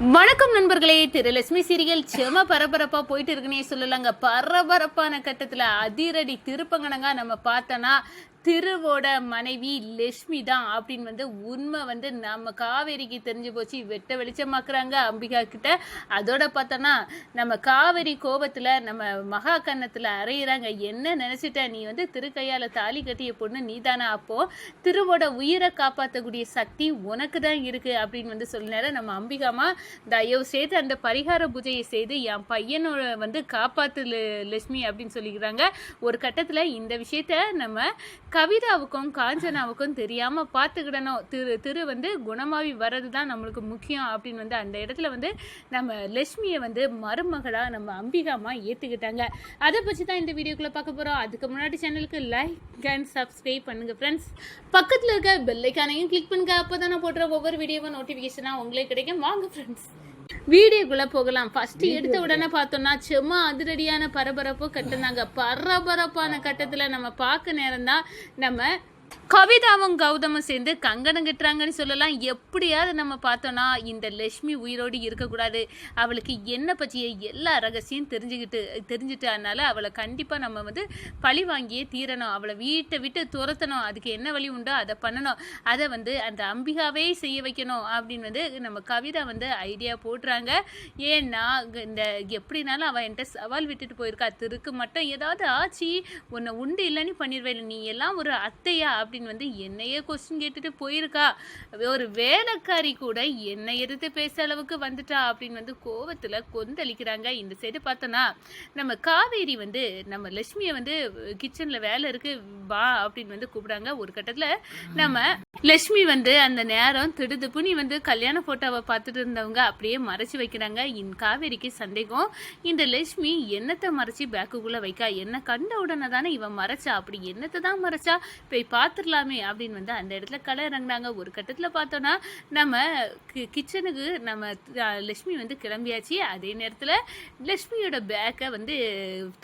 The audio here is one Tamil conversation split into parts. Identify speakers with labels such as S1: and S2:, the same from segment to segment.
S1: வணக்கம் நண்பர்களே. லட்சுமி சீரியல் செம பரபரப்பா போயிட்டு இருக்குன்னே சொல்லலாங்க. பரபரப்பான கட்டத்துல அதிரடி திருப்பங்கனங்க நம்ம பார்த்தோன்னா திருவோட மனைவி லட்சுமி தான் அப்படின்னு உண்மை நம்ம காவேரிக்கு தெரிஞ்சு போச்சு. வெட்ட வெளிச்சமாக்குறாங்க அம்பிகா கிட்ட. அதோட பார்த்தோன்னா நம்ம காவேரி கோபத்துல நம்ம மகா கன்னத்துல அறையிறாங்க. என்ன நினைச்சிட்ட நீ திருக்கையால தாலி கட்டிய பொண்ணு நீதானா? அப்போ திருவோட உயிரை காப்பாற்றக்கூடிய சக்தி உனக்கு தான் இருக்கு அப்படின்னு சொல்லினாரு நம்ம அம்பிகாமா. தயவு செய்து அந்த பரிகார பூஜையை செய்து என் பையனோட காப்பாத்து லட்சுமி அப்படின்னு சொல்லிக்கிறாங்க. ஒரு கட்டத்துல இந்த விஷயத்த நம்ம கவிதாவுக்கும் காஞ்சனாவுக்கும் தெரியாம பார்த்துக்கிடணும். திரு குணமாவி வர்றது தான் நம்மளுக்கு முக்கியம் அப்படின்னு அந்த இடத்துல நம்ம லட்சுமியை மருமகளா நம்ம அம்பிகாமா ஏத்துக்கிட்டாங்க. அதை பற்றி தான் இந்த வீடியோக்குள்ள பார்க்க போறோம். அதுக்கு முன்னாடி சேனலுக்கு லைக் அண்ட் சப்ஸ்கிரைப் பண்ணுங்க ஃப்ரெண்ட்ஸ். பக்கத்துல இருக்க பெல் ஐகானையும் கிளிக் பண்ணுங்க. அப்போதான் நான் போடுற ஒவ்வொரு வீடியோவும் நோட்டிபிகேஷனா உங்களுக்கு கிடைக்கும். வாங்க ஃப்ரெண்ட்ஸ், வீடியோக்குள்ள போகலாம். ஃபர்ஸ்ட் எடுத்த உடனே பார்த்தோம்னா செம்ம அதிரடியான பரபரப்பு கட்டுனாங்க. பரபரப்பான கட்டத்துல நம்ம பார்க்க நேரம் தான் நம்ம கவிதாவும் கௌதமும் சேர்ந்து கங்கணம் கட்டுறாங்கன்னு சொல்லலாம். எப்படியாவது நம்ம பார்த்தோன்னா இந்த லட்சுமி உயிரோடு இருக்கக்கூடாது. அவளுக்கு என்ன பற்றிய எல்லா ரகசியம் தெரிஞ்சுட்டு அதனால அவளை கண்டிப்பாக நம்ம பழி வாங்கியே தீரணும். அவளை வீட்டை விட்டு துரத்தணும். அதுக்கு என்ன வழி உண்டோ அதை பண்ணணும். அதை அந்த அம்பிகாவே செய்ய வைக்கணும் அப்படின்னு நம்ம கவிதா ஐடியா போடுறாங்க. ஏன்னா இந்த எப்படினாலும் அவள் என்கிட்ட சவால் விட்டுட்டு போயிருக்கா. திருக்கு மட்டும் ஏதாவது ஆச்சு உன்னை உண்டு இல்லைன்னு பண்ணிடுவேன், நீ எல்லாம் ஒரு அத்தையா அப்படின்னு என்னையே கொஸ்டின் கேட்டுட்டு போயிருக்கா. ஒரு வேலைக்காரி கூட என்னை எதிர்த்து பேச அளவுக்கு வந்துட்டா அப்படின்னு கோவத்துல கொந்தளிக்கிறாங்க. இந்த சைடு பார்த்தோன்னா நம்ம காவேரி நம்ம லட்சுமியை கிச்சன்ல வேலை இருக்கு வா அப்படின்னு கூப்பிடாங்க. ஒரு கட்டத்துல நம்ம லட்சுமி அந்த நேரம் திடுதுப்புனி கல்யாண போட்டோவை பார்த்துட்டு இருந்தவங்க அப்படியே மறைச்சு வைக்கிறாங்க. காவேரிக்கு சந்தேகம், இந்த லட்சுமி என்னத்தை மறைச்சி பேக்குக்குள்ள வைக்கா, என்ன கண்ட உடனே தானே இவன் மறைச்சா, அப்படி என்னத்தை தான் மறைச்சா, போய் பார்த்துடலாமே அப்படின்னு அந்த இடத்துல களை இறங்கினாங்க. ஒரு கட்டத்தில் பார்த்தோன்னா நம்ம கிச்சனுக்கு நம்ம லட்சுமி கிளம்பியாச்சு. அதே நேரத்தில் லட்சுமியோட பேக்கை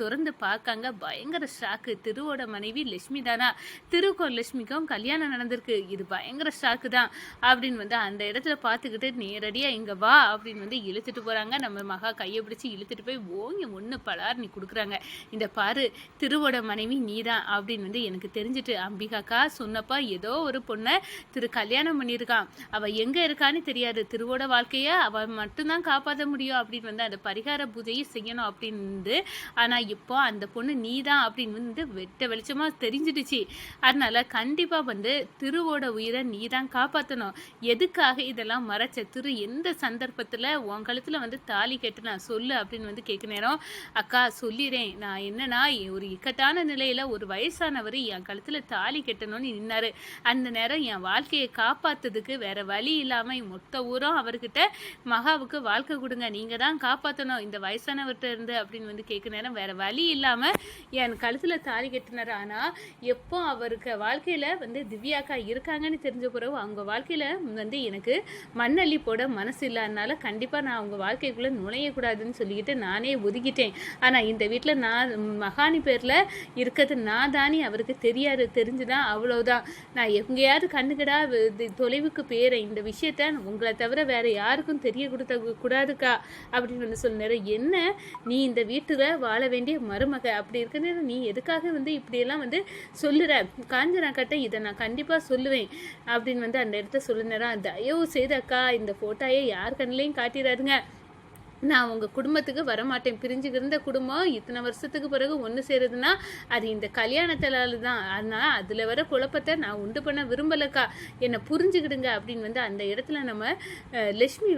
S1: திறந்து பார்க்காங்க. பயங்கர ஷாக்கு. திருவோட மனைவி லட்சுமி தானா, திருவுக்கும் லட்சுமிக்கும் கல்யாணம் நடந்திருக்கு, இது பயங்கர ஷாக்கு தான் அப்படின்னு அந்த இடத்துல பார்த்துக்கிட்டு நேரடியாக இங்கே வா அப்படின்னு இழுத்துட்டு போகிறாங்க. நம்ம மகா கையை பிடிச்சி இழுத்துட்டு போய் ஓங்கி ஒன்று பலார் நீ கொடுக்குறாங்க. இந்த பாரு திருவோட மனைவி நீ தான் அப்படின்னு எனக்கு தெரிஞ்சுட்டு அம்பிகாக்கா சொன்னப்பா ஏதோ ஒரு பொண்ணை கல்யாணம் பண்ணியிருக்கான், அவள் எங்கே இருக்கான்னு தெரியாது, திருவோட வாழ்க்கையை அவள் மட்டும்தான் காப்பாற்ற முடியும் அப்படின்னு அந்த பரிகார பூஜையை செய்யணும் அப்படின்னு. ஆனால் இப்போ அந்த பொண்ணு நீ தான் அப்படின்னு வெட்ட வெளிச்சமாக தெரிஞ்சிடுச்சு. அதனால கண்டிப்பாக திருவோட உயிரை நீ தான் காப்பாற்றணும். எதுக்காக இதெல்லாம் மறைச்ச? திரு எந்த சந்தர்ப்பத்தில் உன் கழுத்தில் தாலி கட்டுனா சொல்லு அப்படின்னு கேட்க நேரம், அக்கா சொல்லிடுறேன், நான் என்னன்னா ஒரு இக்கட்டான நிலையில் ஒரு வயசானவர் என் கழுத்தில் தாலி கட்டணும்னு நின்னாரு. அந்த நேரம் என் வாழ்க்கையை காப்பாற்றுறதுக்கு வேற வழி இல்லாமல் மொத்த ஊரும் அவர்கிட்ட மகாவுக்கு வாழ்க்கை கொடுங்க, நீங்கள் தான் காப்பாற்றணும் இந்த வயசானவர்கிட்ட இருந்து அப்படின்னு கேட்க நேரம் வேற வழி இல்லாமல் என் கழுத்தில் தாலி கட்டினார். ஆனால் எப்போ அவருக்கு வாழ்க்கையில் திவ்யாக்கா இருக்காங்கன்னு தெரிஞ்ச பிறகு அவங்க வாழ்க்கையில் எனக்கு மண்ணள்ளி போட மனசு இல்லாதனால கண்டிப்பாக நான் அவங்க வாழ்க்கைக்குள்ளே நுழையக்கூடாதுன்னு சொல்லிக்கிட்டு நானே ஒதுக்கிட்டேன். ஆனால் இந்த வீட்டில் நான் மகானி பேரில் இருக்கிறது நான் தானே அவருக்கு தெரியாது, தெரிஞ்சுதான் அவ்வளோதான். நான் எங்கேயாவது கண்ணுக்கடா தொலைவுக்கு பேரை இந்த விஷயத்த உங்களை தவிர வேற யாருக்கும் தெரிய கூடாதுக்கா அப்படின்னு சொன்னாரு. என்ன நீ இந்த வீட்டில் வாழ வேண்டிய மருமக, அப்படி இருக்க நேரம் நீ எதுக்காக இப்படியெல்லாம் சொல்லுற? காஞ்சனா கட்ட இதை நான் கண்டிப்பாக சொல்லுவேன் அப்படின்னு அந்த இடத்த சொல்லுனேரா. தயவு செய்து அக்கா இந்த ஃபோட்டோயை யார் கண்ணிலையும் காட்டிடாதுங்க, நான் உங்கள் குடும்பத்துக்கு வரமாட்டேன். பிரிஞ்சுக்கிருந்த குடும்பம் இத்தனை வருஷத்துக்கு பிறகு ஒன்று சேருதுன்னா அது இந்த கல்யாணத்தால தான். அதனால் அதில் வர குழப்பத்தை நான் உண்டு பண்ண விரும்பலக்கா, என்னை புரிஞ்சுக்கிடுங்க அப்படின்னு அந்த இடத்துல நம்ம லட்சுமி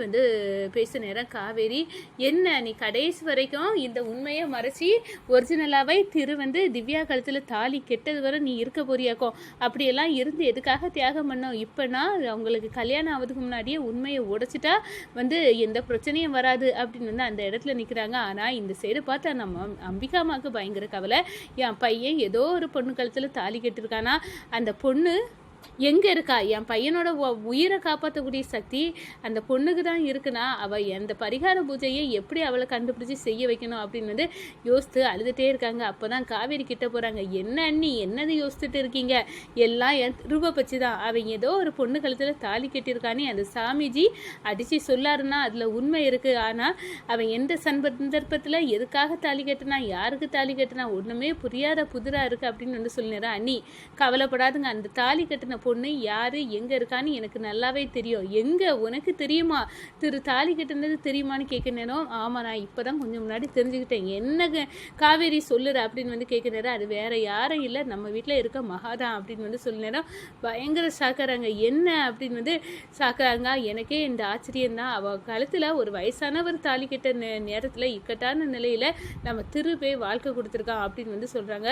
S1: பேச நேரம் காவேரி, என்ன நீ கடைசி வரைக்கும் இந்த உண்மையை மறைச்சி ஒரிஜினலாகவே திரு திவ்யா கழுத்தில் தாலி கெட்டது வரை நீ இருக்க போறியாக்கோ, அப்படியெல்லாம் இருந்து எதுக்காக தியாகம் பண்ணோம்? இப்போனா அவங்களுக்கு கல்யாணம் ஆகிறதுக்கு முன்னாடியே உண்மையை உடைச்சிட்டா எந்த பிரச்சனையும் வராது அப்படின்னு அந்த இடத்துல நிற்கிறாங்க. ஆனால் இந்த சைடு பார்த்தா நம்ம அம்பிகாமாவுக்கு பயங்கர கவலை. என் பையன் ஏதோ ஒரு பொண்ணு கழுத்தில் தாலி கட்டிருக்கானா, அந்த பொண்ணு எங்கே இருக்கா? என் பையனோட உயிரை காப்பாற்றக்கூடிய சக்தி அந்த பொண்ணுக்கு தான் இருக்குன்னா, அவள் அந்த பரிகார பூஜையை எப்படி அவளை கண்டுபிடிச்சி செய்ய வைக்கணும் அப்படின்னு வந்து யோசித்து அழுதுகிட்டே இருக்காங்க. அப்போ தான் காவேரி கிட்ட போகிறாங்க. என்ன அண்ணி, என்னது யோசிச்சுட்டு இருக்கீங்க? எல்லாம் என் திரும்ப பச்சு தான். அவன் ஏதோ ஒரு பொண்ணு கழுத்தில் தாலி கட்டியிருக்கானே, அந்த சாமிஜி அடித்து சொல்லாருன்னா அதில் உண்மை இருக்குது. ஆனால் அவன் எந்த சந்தர்ப்பத்தில் எதுக்காக தாலி கட்டினா, யாருக்கு தாலி கட்டினா, ஒன்றுமே புரியாத புதிராக இருக்குது அப்படின்னு வந்து சொல்லிடுறேன். அண்ணி கவலைப்படாதுங்க, அந்த தாலி கட்டின பொண்ணு யாரு எங்க இருக்கான்னு எனக்கு நல்லாவே தெரியும். எங்க உனக்கு தெரியுமா? தாலி கட்டினது தெரியுமான்னு கேட்க நேரம், ஆமா நான் இப்பதான் கொஞ்சம் முன்னாடி தெரிஞ்சுக்கிட்டேன். என்ன காவேரி சொல்லுற அப்படின்னு வந்து கேட்க நேரம், அது வேற யாரும் இல்லை, நம்ம வீட்டில் இருக்க மகாதான் அப்படின்னு வந்து சொல்ல நேரம் பயங்கர சாக்குறாங்க. என்ன அப்படின்னு வந்து சாக்குறாங்க. எனக்கே இந்த ஆச்சரியம்தான். அவ காலத்துல ஒரு வயசானவர் தாலி கட்ட நேரத்துல இக்கட்டான நிலையில நம்ம திருப்பே வாழ்க்கை கொடுத்துருக்கான் அப்படின்னு வந்து சொல்றாங்க.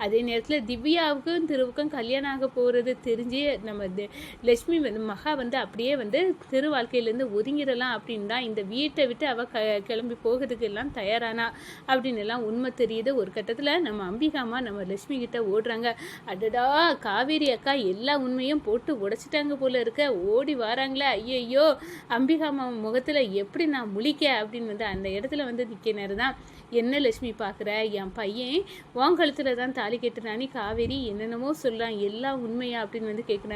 S1: அதே நேரத்துல திவ்யாவுக்கும் திருவுக்கும் கல்யாணம் ஆக போறது தெரிஞ்சு நம்ம லட்சுமி வந்து மகா வந்து அப்படியே வந்து திரு வாழ்க்கையிலேருந்து ஒதுங்கிடலாம் அப்படின்னு தான் இந்த வீட்டை விட்டு அவள் கிளம்பி போகிறதுக்கு எல்லாம் தயாரானா அப்படின்னு எல்லாம் உண்மை தெரியுது. ஒரு கட்டத்தில் நம்ம அம்பிகாமா நம்ம லட்சுமி கிட்ட ஓடுறாங்க. அடடா காவேரி அக்கா எல்லா உண்மையும் போட்டு உடைச்சிட்டாங்க போல இருக்க, ஓடி வராங்களே, ஐயையோ அம்பிகாமா முகத்தில் எப்படி நான் முழிக்க அப்படின்னு வந்து அந்த இடத்துல வந்து நிற்க நேரம் தான், என்ன லட்சுமி பார்க்குற, என் பையன் உன் கழுத்தில் தான் தாலி கட்டுறானே, காவேரி என்னென்னமோ சொல்கிறான், எல்லாம் உண்மையா அப்படின்னு வந்து கேட்குறாங்க.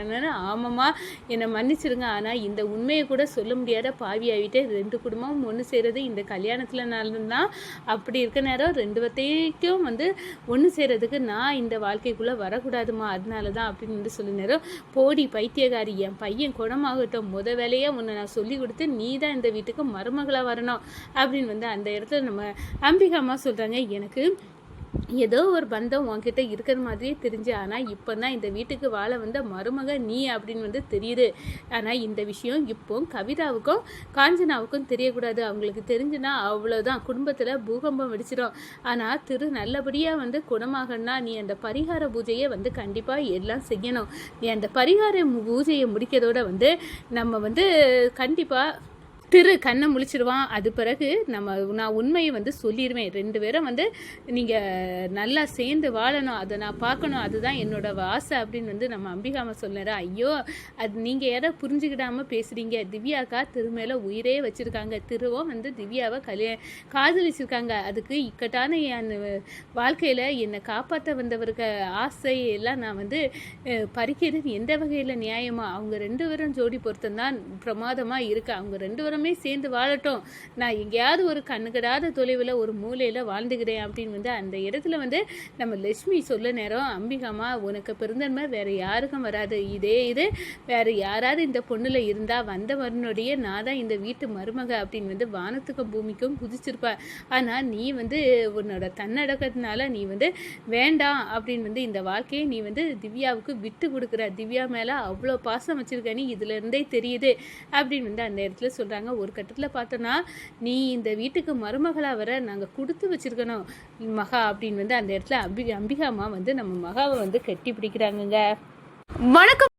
S1: ஆமாம்மா என்னை மன்னிச்சிருங்க, ஆனால் இந்த உண்மையை கூட சொல்ல முடியாத பாவியாகிட்டே 2 குடும்பமும் ஒன்று செய்கிறது இந்த கல்யாணத்தில் தான். அப்படி இருக்க நேரம் 2 வத்தைக்கும் வந்து ஒன்று செய்கிறதுக்கு நான் இந்த வாழ்க்கைக்குள்ளே வரக்கூடாதுமா, அதனால தான் அப்படின்னு வந்து சொல்ல நேரம், போடி பைத்தியகாரி, என் பையன் குணமாகட்டும், வேலையாக உன்னை நான் சொல்லி கொடுத்து நீ தான் இந்த வீட்டுக்கு மருமகளாக வரணும் அப்படின்னு வந்து அந்த இடத்துல நம்ம அம்பிகாமா சொல்கிறாங்க. எனக்கு ஏதோ ஒரு பந்தம் உன்கிட்ட இருக்கிற மாதிரியே தெரிஞ்சு, ஆனால் இப்போ தான் இந்த வீட்டுக்கு வாழ வந்த மருமக நீ அப்படின்னு வந்து தெரியுது. ஆனால் இந்த விஷயம் இப்போ கவிதாவுக்கும் காஞ்சனாவுக்கும் தெரியக்கூடாது. அவங்களுக்கு தெரிஞ்சுன்னா அவ்வளோதான், குடும்பத்தில் பூகம்பம் வெடிச்சிடும். ஆனால் நல்லபடியாக வந்து குணமாகனா நீ அந்த பரிகார பூஜையை வந்து கண்டிப்பாக எல்லாம் செய்யணும். நீ அந்த பரிகார பூஜையை முடிக்கிறதோட வந்து நம்ம வந்து கண்டிப்பாக கண்ணை முழிச்சிடுவான். அது பிறகு நான் உண்மையை வந்து சொல்லிடுவேன். 2 பேரும் வந்து நீங்கள் நல்லா சேர்ந்து வாழணும், அதை நான் பார்க்கணும், அதுதான் என்னோட ஆசை அப்படின்னு வந்து நம்ம அம்பிகாம சொல்லுற. ஐயோ அது நீங்கள் யாரோ புரிஞ்சுக்கிடாமல் பேசுகிறீங்க. திவ்யாக்கா மேலே உயிரே வச்சுருக்காங்க. திருவும் வந்து திவ்யாவை காதலிச்சிருக்காங்க. அதுக்கு இக்கட்டான என் வாழ்க்கையில் என்னை காப்பாற்ற வந்தவருக்கு ஆசை எல்லாம் நான் வந்து பறிக்கிறது எந்த வகையில் நியாயமா? அவங்க 2 பேரும் ஜோடி பொருத்தம்தான் பிரமாதமாக இருக்குது. அவங்க 2 பேரும் சேர்ந்து வாழட்டும், நான் எங்கேயாவது ஒரு கண்ணுக்கிடாத தொலைவில் ஒரு மூலையில் வாழ்ந்துக்கிறேன் அப்படின்னு வந்து அந்த இடத்துல வந்து நம்ம லட்சுமி சொல்ல நேரம், அம்பிகாமா உனக்கு பெருந்தன்மை வேற யாருக்கும் வராது. இது வேற யாராவது இந்த பொண்ணுல இருந்தா வந்தவனுடைய நான் தான் இந்த வீட்டு மருமக அப்படின்னு வந்து வானத்துக்கும் பூமிக்கும் குதிச்சிருப்ப. ஆனால் நீ வந்து உன்னோட தன்னடக்கத்தினால நீ வந்து வேண்டாம் அப்படின்னு வந்து இந்த வாழ்க்கையை நீ வந்து திவ்யாவுக்கு விட்டு கொடுக்குற. திவ்யா மேலே அவ்வளோ பாசம் வச்சிருக்க நீ, இதுல இருந்தே தெரியுது அப்படின்னு வந்து அந்த இடத்துல சொல்றாங்க. ஒரு கட்டத்தில் பார்த்தோன்னா நீ இந்த வீட்டுக்கு மருமகளாக வர நாங்கள் கொடுத்து வச்சிருக்கணும் மகா அப்படின்னு வந்து அந்த இடத்துல அம்பிகாமா வந்து நம்ம மகாவை வந்து கட்டி பிடிக்கிறாங்கங்க. வணக்கம்.